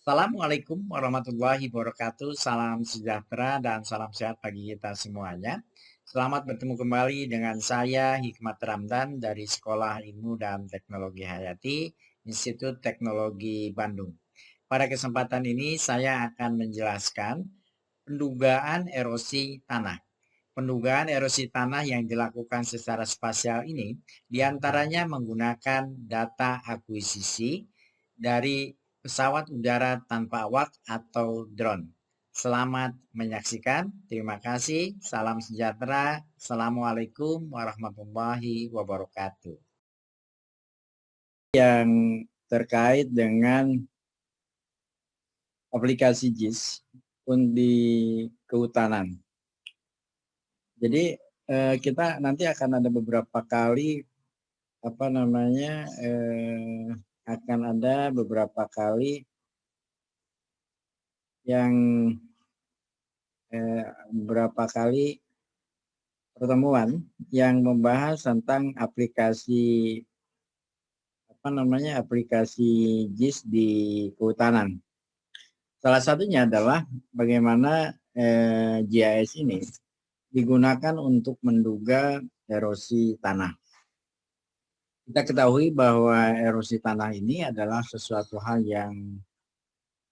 Assalamualaikum warahmatullahi wabarakatuh. Salam sejahtera dan salam sehat bagi kita semuanya. Selamat bertemu kembali dengan saya Hikmat Ramdan dari Sekolah Ilmu dan Teknologi Hayati, Institut Teknologi Bandung. Pada kesempatan ini saya akan menjelaskan pendugaan erosi tanah. Pendugaan erosi tanah yang dilakukan secara spasial ini diantaranya menggunakan data akuisisi dari pesawat udara tanpa awak atau drone. Selamat menyaksikan. Terima kasih. Salam sejahtera. Assalamualaikum warahmatullahi wabarakatuh. Yang terkait dengan aplikasi JIS di kehutanan. Jadi kita nanti akan ada beberapa kali akan ada beberapa kali yang beberapa kali pertemuan yang membahas tentang aplikasi aplikasi JIS di kehutanan. Salah satunya adalah bagaimana GIS ini digunakan untuk menduga erosi tanah. Kita ketahui bahwa erosi tanah ini adalah sesuatu hal yang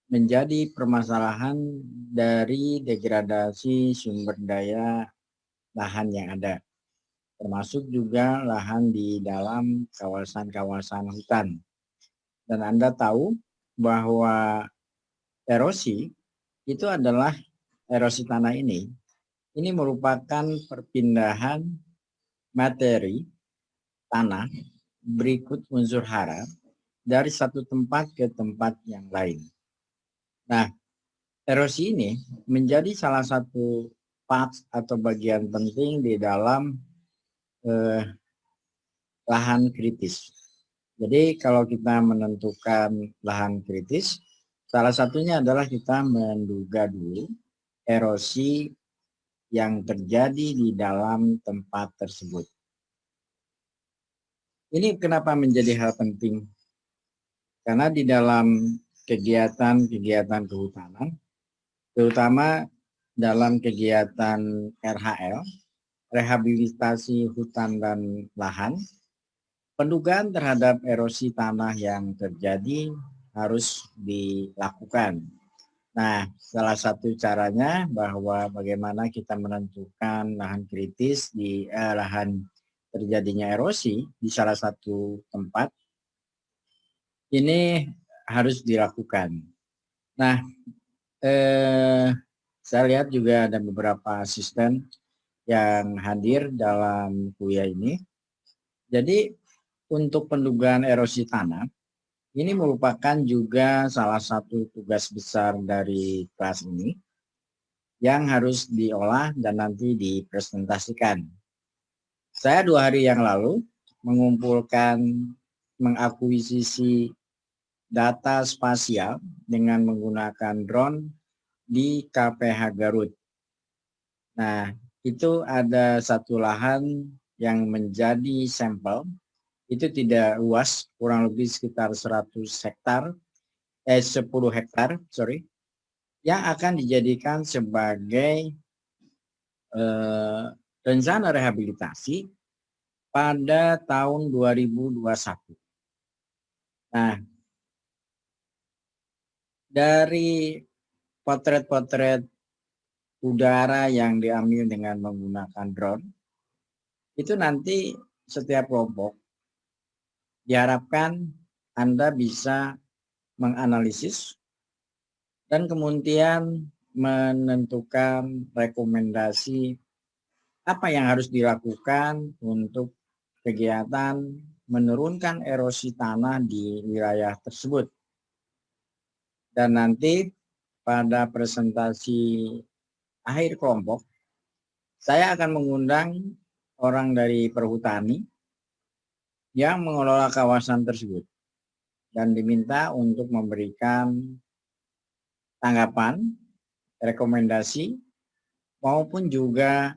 menjadi permasalahan dari degradasi sumber daya lahan yang ada, termasuk juga lahan di dalam kawasan-kawasan hutan. Dan Anda tahu bahwa erosi itu adalah erosi tanah ini merupakan perpindahan materi tanah berikut unsur hara dari satu tempat ke tempat yang lain. Nah, erosi ini menjadi salah satu part atau bagian penting di dalam lahan kritis. Jadi kalau kita menentukan lahan kritis, salah satunya adalah kita menduga dulu erosi yang terjadi di dalam tempat tersebut. Ini kenapa menjadi hal penting? Karena di dalam kegiatan-kegiatan kehutanan, terutama dalam kegiatan RHL, rehabilitasi hutan dan lahan, pendugaan terhadap erosi tanah yang terjadi harus dilakukan. Nah, salah satu caranya bahwa bagaimana kita menentukan lahan kritis di lahan terjadinya erosi di salah satu tempat, ini harus dilakukan. Nah, saya lihat juga ada beberapa asisten yang hadir dalam kuliah ini. Jadi untuk pendugaan erosi tanah, ini merupakan juga salah satu tugas besar dari kelas ini yang harus diolah dan nanti dipresentasikan. Saya 2 hari yang lalu mengakuisisi data spasial dengan menggunakan drone di KPH Garut. Nah, itu ada satu lahan yang menjadi sampel, itu tidak luas, kurang lebih sekitar 10 hektar, yang akan dijadikan sebagai rencana rehabilitasi pada tahun 2021. Nah, dari potret-potret udara yang diambil dengan menggunakan drone, itu nanti setiap kelompok diharapkan Anda bisa menganalisis dan kemudian menentukan rekomendasi apa yang harus dilakukan untuk kegiatan menurunkan erosi tanah di wilayah tersebut. Dan nanti pada presentasi akhir kelompok, saya akan mengundang orang dari perhutani yang mengelola kawasan tersebut dan diminta untuk memberikan tanggapan, rekomendasi, maupun juga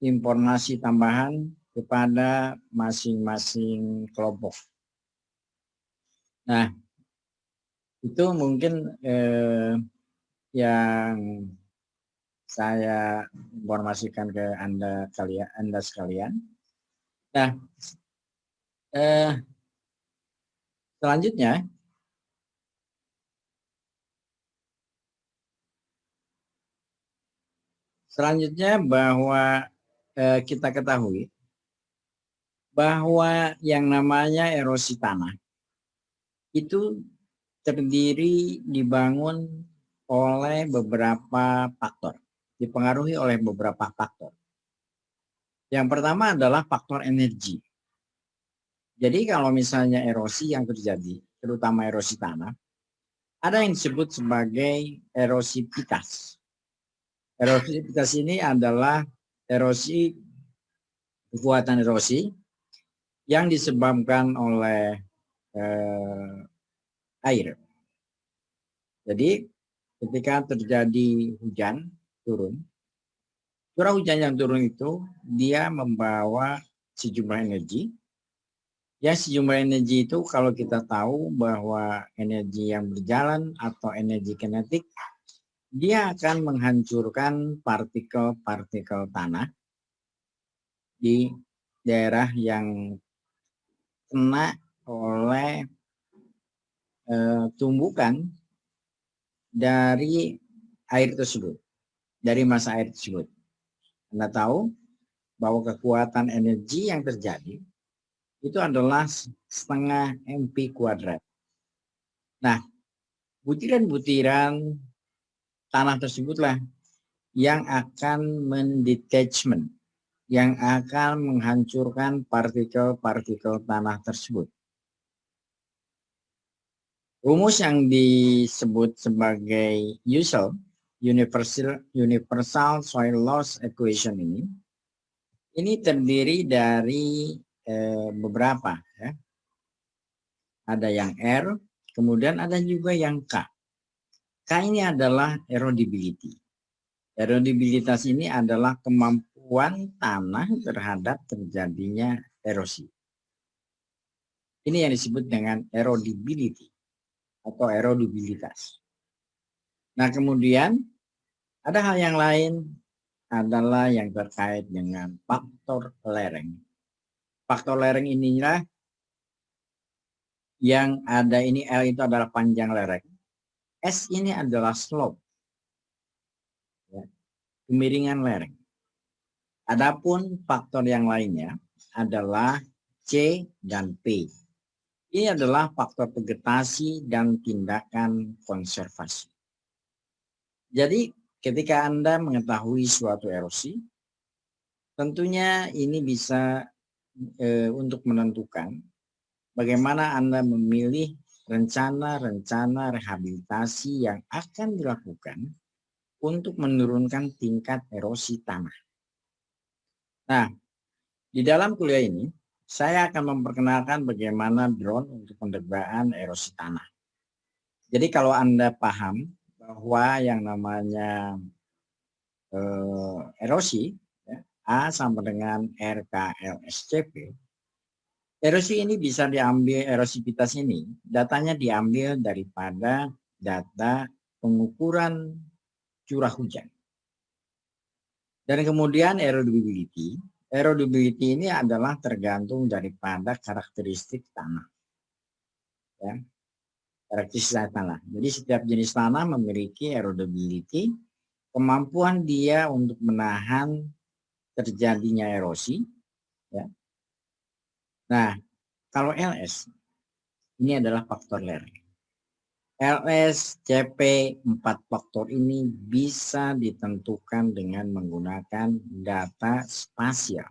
informasi tambahan kepada masing-masing kelompok. Nah, Itu mungkin yang saya informasikan ke Anda sekalian. Nah, selanjutnya bahwa kita ketahui bahwa yang namanya erosi tanah itu dibangun oleh beberapa faktor, dipengaruhi oleh beberapa faktor. Yang pertama adalah faktor energi. Jadi kalau misalnya erosi yang terjadi, terutama erosi tanah, ada yang disebut sebagai erosivitas. Erosivitas ini adalah kekuatan erosi yang disebabkan oleh air. Jadi ketika terjadi hujan turun, curah hujan yang turun itu dia membawa sejumlah energi. Ya, sejumlah energi itu kalau kita tahu bahwa energi yang berjalan atau energi kinetik, dia akan menghancurkan partikel-partikel tanah di daerah yang kena oleh tumbukan dari air tersebut, dari massa air tersebut. Anda tahu bahwa kekuatan energi yang terjadi itu adalah setengah MP kuadrat. Nah, butiran-butiran tanah tersebutlah yang akan mendetachment, yang akan menghancurkan partikel-partikel tanah tersebut. Rumus yang disebut sebagai Universal Soil Loss Equation ini terdiri dari beberapa. Ya. Ada yang R, kemudian ada juga yang K. K ini adalah erodibility. Erodibilitas ini adalah kemampuan tanah terhadap terjadinya erosi. Ini yang disebut dengan erodibility atau erodibilitas. Nah, kemudian ada hal yang lain adalah yang terkait dengan faktor lereng. Faktor lereng inilah yang ada ini, L itu adalah panjang lereng. S ini adalah slope, ya, kemiringan lereng. Adapun faktor yang lainnya adalah C dan P. Ini adalah faktor vegetasi dan tindakan konservasi. Jadi ketika Anda mengetahui suatu erosi, tentunya ini bisa untuk menentukan bagaimana Anda memilih rencana-rencana rehabilitasi yang akan dilakukan untuk menurunkan tingkat erosi tanah. Nah, di dalam kuliah ini, saya akan memperkenalkan bagaimana drone untuk penderbaan erosi tanah. Jadi kalau Anda paham bahwa yang namanya erosi, ya, A sama dengan RKLSCP, erosi ini bisa diambil, erosivitas ini, datanya diambil daripada data pengukuran curah hujan. Dan kemudian erodibility ini adalah tergantung daripada karakteristik tanah. Ya, karakteristik tanah. Jadi setiap jenis tanah memiliki erodibility, kemampuan dia untuk menahan terjadinya erosi. Ya. Nah, kalau LS, ini adalah faktor lereng. LS, CP, 4 faktor ini bisa ditentukan dengan menggunakan data spasial.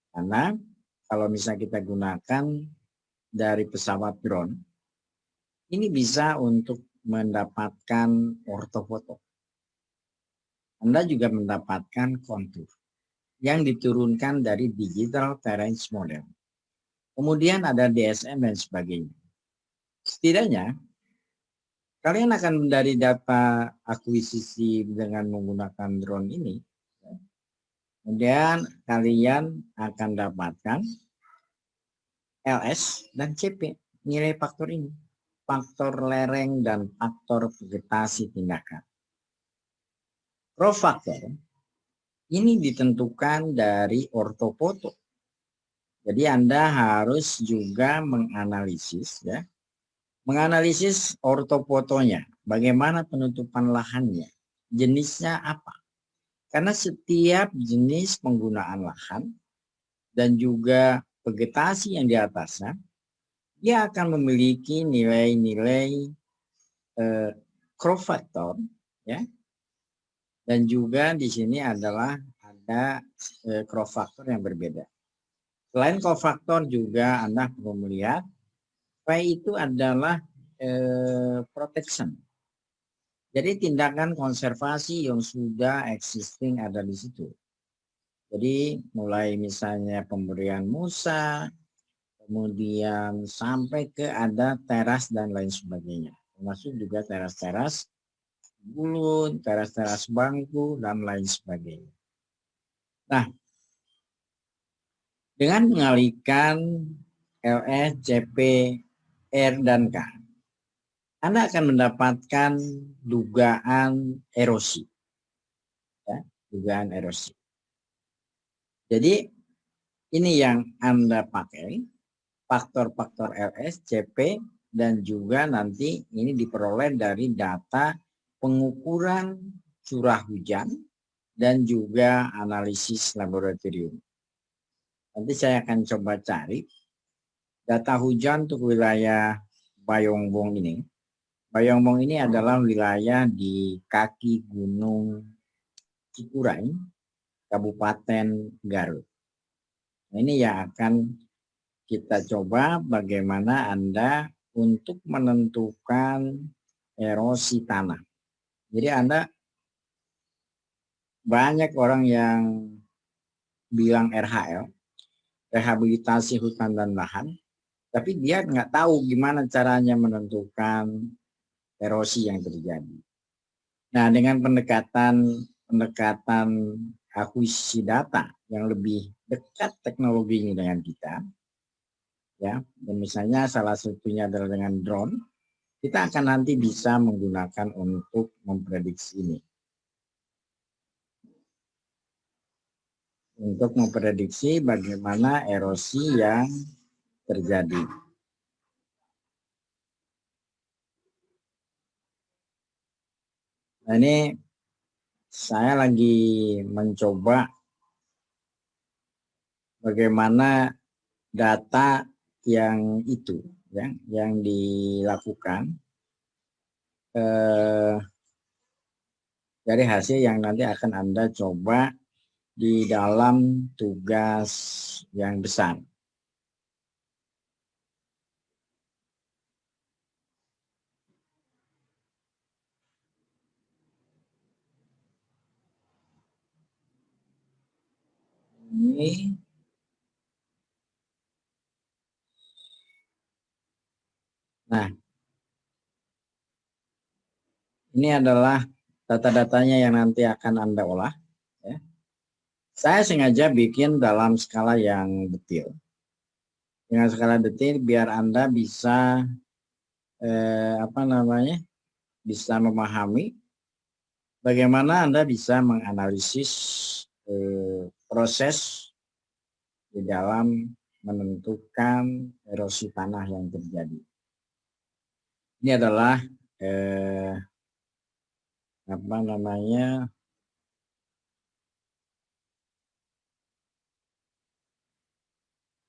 Karena kalau misalnya kita gunakan dari pesawat drone, ini bisa untuk mendapatkan ortofoto. Anda juga mendapatkan kontur yang diturunkan dari digital terrain model. Kemudian ada DSM dan sebagainya. Setidaknya, kalian akan dari data akuisisi dengan menggunakan drone ini, kemudian kalian akan dapatkan LS dan CP, nilai faktor ini. faktor lereng, dan faktor vegetasi tindakan. Crop factor ini ditentukan dari ortofoto. Jadi Anda harus juga menganalisis ya. Menganalisis ortofotonya, bagaimana penutupan lahannya, jenisnya apa. Karena setiap jenis penggunaan lahan dan juga vegetasi yang di atasnya, dia akan memiliki nilai-nilai crop factor ya. Dan juga di sini adalah ada crop factor yang berbeda. Selain crop factor juga Anda perlu melihat P itu adalah protection. Jadi tindakan konservasi yang sudah existing ada di situ. Jadi mulai misalnya pemberian musa, kemudian sampai ke ada teras dan lain sebagainya. Termasuk juga teras-teras gulun, teras-teras bangku, dan lain sebagainya. Nah, dengan mengalihkan LS, CP, R, dan K, Anda akan mendapatkan dugaan erosi. Ya, dugaan erosi. Jadi, ini yang Anda pakai, faktor-faktor LS, CP, dan juga nanti ini diperoleh dari data pengukuran curah hujan dan juga analisis laboratorium. Nanti saya akan coba cari data hujan untuk wilayah Bayongbong ini. Bayongbong ini adalah wilayah di kaki Gunung Cikuray, Kabupaten Garut. Nah, ini yang akan kita coba bagaimana Anda untuk menentukan erosi tanah. Jadi Anda banyak orang yang bilang RHL, rehabilitasi hutan dan lahan, tapi dia nggak tahu gimana caranya menentukan erosi yang terjadi. Nah, dengan pendekatan akuisisi data yang lebih dekat teknologinya dengan kita, ya, dan misalnya salah satunya adalah dengan drone, kita akan nanti bisa menggunakan untuk memprediksi ini. Untuk memprediksi bagaimana erosi yang terjadi. Nah, ini saya lagi mencoba bagaimana data yang itu ya, yang dilakukan dari hasil yang nanti akan Anda coba di dalam tugas yang besar. Ini nah, ini adalah data-datanya yang nanti akan Anda olah. Ya. Saya sengaja bikin dalam skala yang detail. Dengan skala detail biar Anda bisa bisa memahami bagaimana Anda bisa menganalisis proses di dalam menentukan erosi tanah yang terjadi. Ini adalah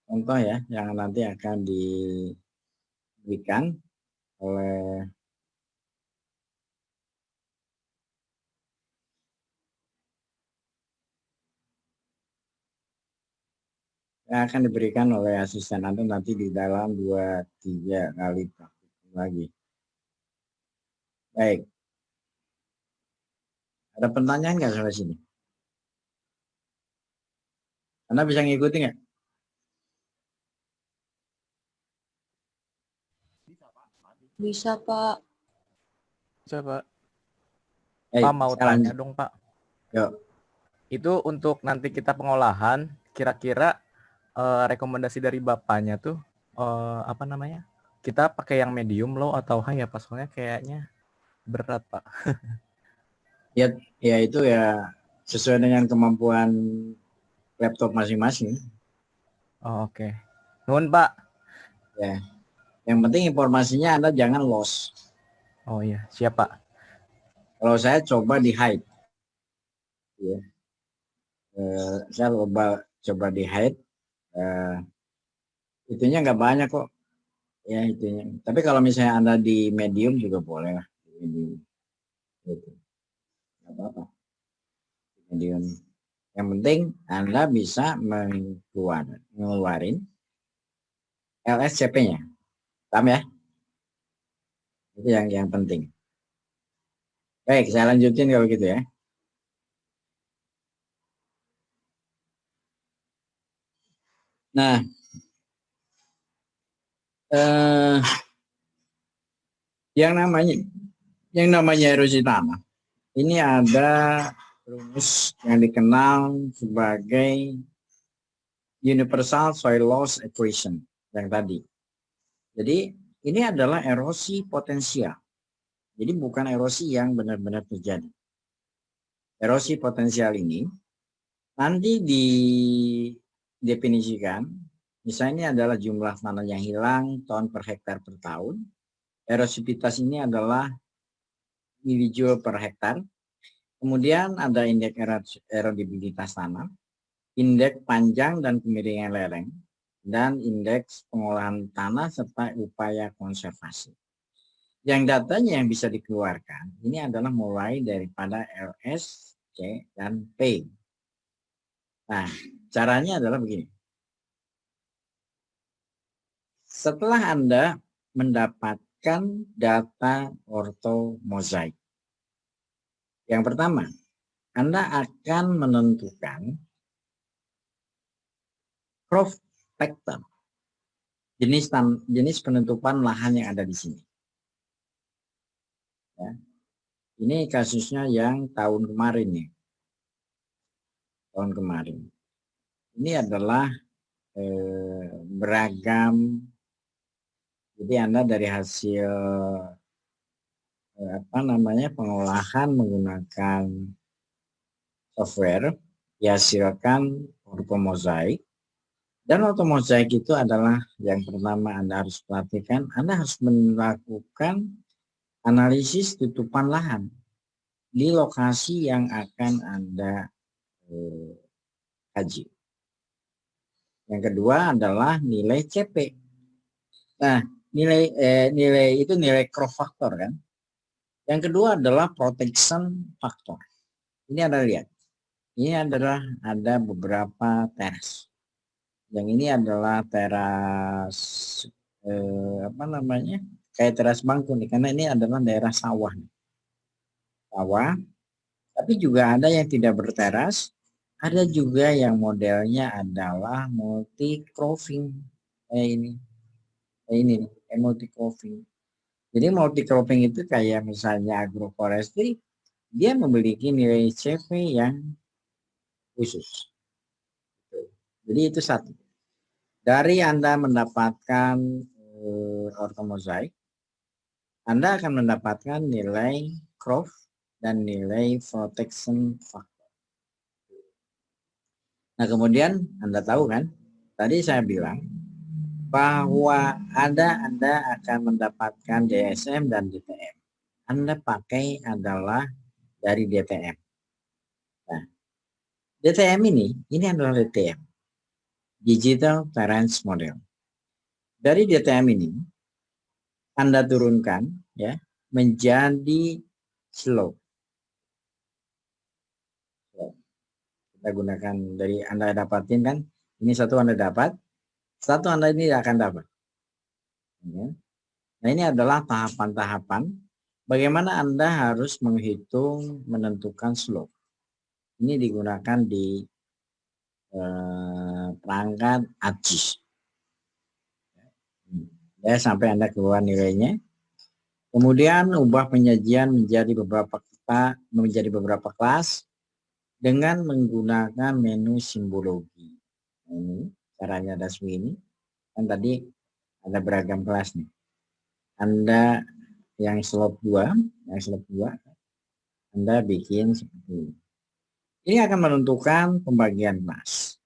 contoh ya yang nanti akan diberikan oleh yang akan diberikan oleh asisten Anda nanti di dalam 2-3 kali praktik lagi. Baik. Ada pertanyaan nggak sampai sini? Anda bisa ngikutin nggak? Bisa, Pak. Bisa, Pak. Hey, Pak mau tanya dong, Pak. Yuk. Itu untuk nanti kita pengolahan, kira-kira rekomendasi dari Bapaknya tuh apa namanya? kita pakai yang medium, low, atau high ya Pak? Soalnya kayaknya berat Pak. Ya itu ya sesuai dengan kemampuan laptop masing-masing. Oh, oke. Nuhun Pak. Ya, yang penting informasinya Anda jangan loss. Oh iya, siap Pak. Kalau saya coba di hide, ya. Saya coba di hide, itunya nggak banyak kok, ya itunya. Tapi kalau misalnya Anda di medium juga boleh lah, di gitu. Nggak apa-apa. Medium. Yang penting Anda bisa mengeluarin LSCP-nya, paham ya? Itu yang penting. Baik, saya lanjutin kalau gitu ya. Nah, yang namanya erosi tanah ini ada rumus yang dikenal sebagai universal soil loss equation yang tadi. Jadi ini adalah erosi potensial. Jadi bukan erosi yang benar-benar terjadi. Erosi potensial ini nanti didefinisikan, misalnya ini adalah jumlah tanah yang hilang ton per hektar per tahun. Erosivitas ini adalah milijoule per hektar. Kemudian ada indeks erodibilitas tanah, indeks panjang dan kemiringan lereng, dan indeks pengolahan tanah serta upaya konservasi. Yang datanya yang bisa dikeluarkan ini adalah mulai daripada LS, C, dan P. Nah, caranya adalah begini. Setelah Anda mendapatkan data ortomozaik, yang pertama, Anda akan menentukan crop factor, jenis penentuan lahan yang ada di sini. Ya. Ini kasusnya yang tahun kemarin nih. Tahun kemarin. Ini adalah beragam. Jadi Anda dari hasil pengolahan menggunakan software dihasilkan ortomozaik. Dan ortomozaik itu adalah yang pertama Anda harus perhatikan, Anda harus melakukan analisis tutupan lahan di lokasi yang akan Anda kaji. Yang kedua adalah nilai CP. Nah, nilai itu nilai crop factor kan. Yang kedua adalah protection factor. Ini Anda lihat. Ini adalah ada beberapa teras. Yang ini adalah teras kayak teras bangku nih, karena ini adalah daerah sawah. Sawah, tapi juga ada yang tidak berteras, ada juga yang modelnya adalah multi cropping kayak ini multi cropping. Jadi multi cropping itu kayak misalnya agroforestry, dia memiliki nilai CP yang khusus. Jadi itu satu. Dari Anda mendapatkan ortomozaik, Anda akan mendapatkan nilai crop dan nilai protection factor. Nah, kemudian Anda tahu kan, tadi saya bilang bahwa Anda akan mendapatkan DSM dan DTM. Anda pakai adalah dari DTM. Nah, DTM ini adalah DTM, Digital Terrain Model. Dari DTM ini, Anda turunkan ya menjadi slope. Kita gunakan dari Anda dapatin kan, ini satu Anda dapat, satu Anda ini akan dapat. Ya. Nah, ini adalah tahapan-tahapan bagaimana Anda harus menghitung menentukan slope. Ini digunakan di perangkat ArcGIS. Ya, sampai Anda keluar nilainya. Kemudian ubah penyajian menjadi beberapa kelas dengan menggunakan menu simbologi. Ini caranya Dasmi ini. Kan tadi ada beragam kelas nih. Anda yang slot 2, Anda bikin seperti ini. Ini akan menentukan pembagian kelas.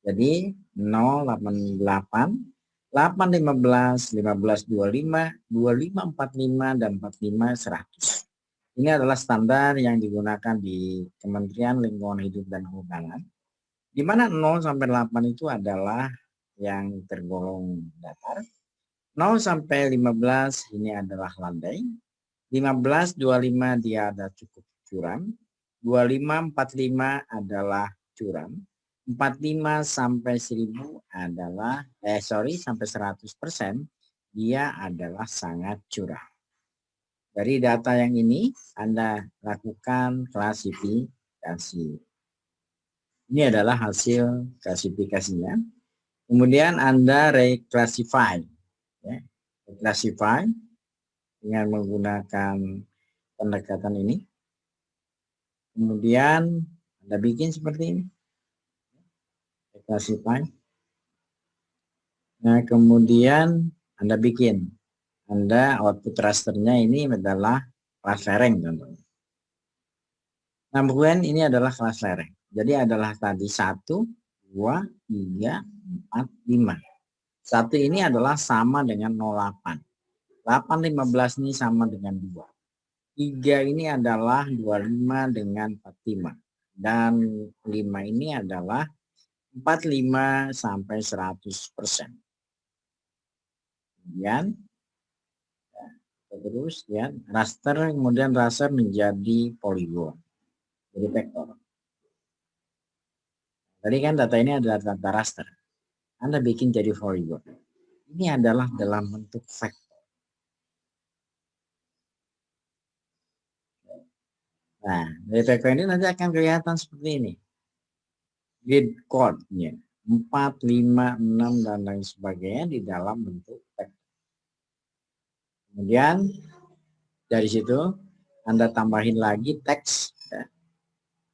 Jadi 0, 88, 8, 15, 15, 25, 25, 45, dan 45, 100. Ini adalah standar yang digunakan di Kementerian Lingkungan Hidup dan Kehutanan, di mana 0 sampai 8 itu adalah yang tergolong datar. 0 sampai 15 ini adalah landai. 15, 25 dia ada cukup curam. 25, 45 adalah curam. 45 sampai 1000 adalah sampai 100% dia adalah sangat curam. Dari data yang ini Anda lakukan klasifikasi. Ini adalah hasil klasifikasinya. Kemudian Anda reclassify, ya. Reclassify dengan menggunakan pendekatan ini. Kemudian Anda bikin seperti ini. Reclassify. Nah, kemudian Anda bikin. Anda output rasternya ini adalah kelas lereng contohnya. Nah, kemudian ini adalah kelas lereng. Jadi adalah tadi 1, 2, 3, 4, 5. 1 ini adalah sama dengan 08. 8, 15 ini sama dengan 2. 3 ini adalah 25 dengan 45. Dan 5 ini adalah 45 sampai 100%. Kemudian terus ya raster, kemudian raster menjadi poligon, jadi vektor. Tadi kan data ini adalah data raster, Anda bikin jadi poligon. Ini adalah dalam bentuk vektor. Nah, dari vektor ini nanti akan kelihatan seperti ini. Grid code-nya 4, 5, 6 dan lain sebagainya di dalam bentuk vektor. Kemudian dari situ Anda tambahin lagi teks, ya.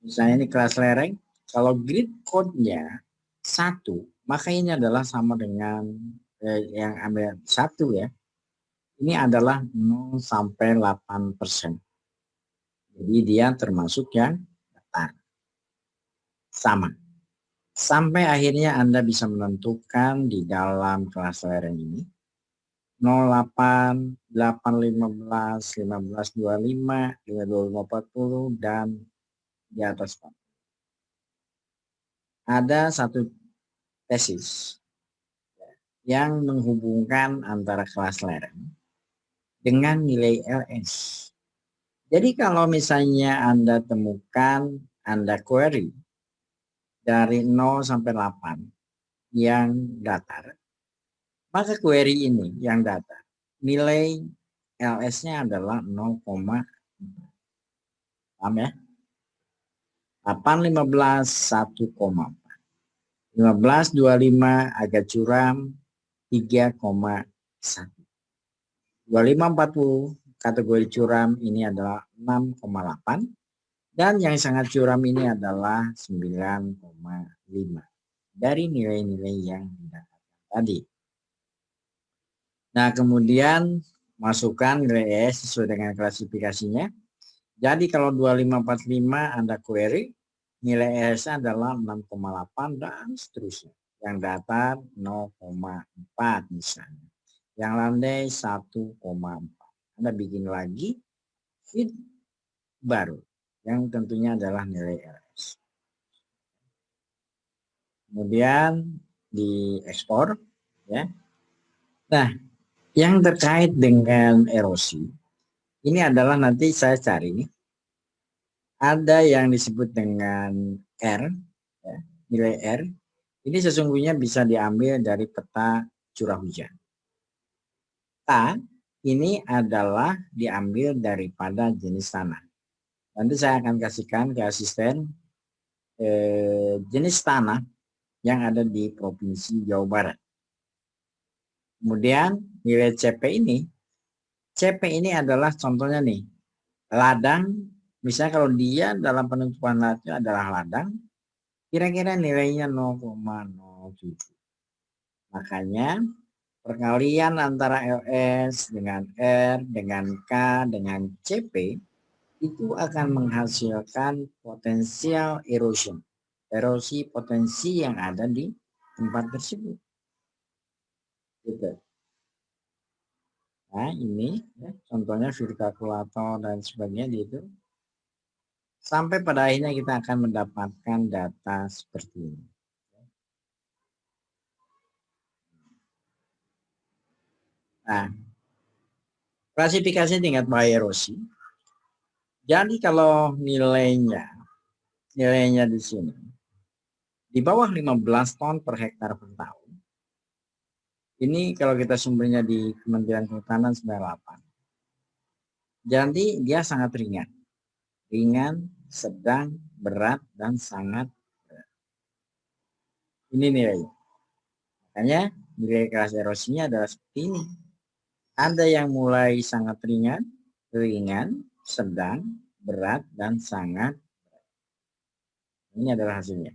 Misalnya ini kelas lereng. Kalau grid code-nya 1, maka ini adalah sama dengan yang ambil 1 ya. Ini adalah 0 sampai 8%. Jadi dia termasuk yang datar. Sama. Sampai akhirnya Anda bisa menentukan di dalam kelas lereng ini 08, 8, 15, 15, 25, 25, 40, dan di atas 40. Ada satu tesis yang menghubungkan antara kelas lereng dengan nilai LS. Jadi kalau misalnya Anda temukan, Anda query dari 0 sampai 8 yang datar, maka query ini yang datar, nilai LS-nya adalah 0,4. Paham ya? 8, 15, 1,4. 15, 25 agak curam 3,1. 25, 40 kategori curam ini adalah 6,8. Dan yang sangat curam ini adalah 9,5. Dari nilai-nilai yang didapatkan tadi. Nah, kemudian masukkan nilai ES sesuai dengan klasifikasinya. Jadi kalau 2545 Anda query, nilai ES adalah 6,8 dan seterusnya. Yang datar 0,4 misalnya. Yang landai 1,4. Anda bikin lagi feed baru yang tentunya adalah nilai LS. Kemudian diekspor ya. Nah, yang terkait dengan erosi ini adalah nanti saya cari nih. Ada yang disebut dengan R ya, nilai R. Ini sesungguhnya bisa diambil dari peta curah hujan. K ini adalah diambil daripada jenis tanah. Nanti saya akan kasihkan ke asisten jenis tanah yang ada di Provinsi Jawa Barat. Kemudian nilai CP ini adalah contohnya nih, ladang, misalnya kalau dia dalam penentuan ladang adalah ladang, kira-kira nilainya 0,07. Makanya Perkalian antara LS dengan R, dengan K, dengan CP itu akan menghasilkan potensial erosion. Erosi potensi yang ada di tempat tersebut. Gitu. Nah, ini ya, contohnya field kalkulator dan sebagainya gitu. Sampai pada akhirnya kita akan mendapatkan data seperti ini. Nah, klasifikasi tingkat bahaya erosi. Jadi kalau nilainya di sini di bawah 15 ton per hektar per tahun. Ini kalau kita sumbernya di Kementerian Kehutanan 98. Jadi dia sangat ringan. Ringan, sedang, berat, dan sangat berat. Ini nilainya. Makanya nilai kelas erosinya adalah seperti ini. Ada yang mulai sangat ringan, sedang, berat, dan sangat berat. Ini adalah hasilnya.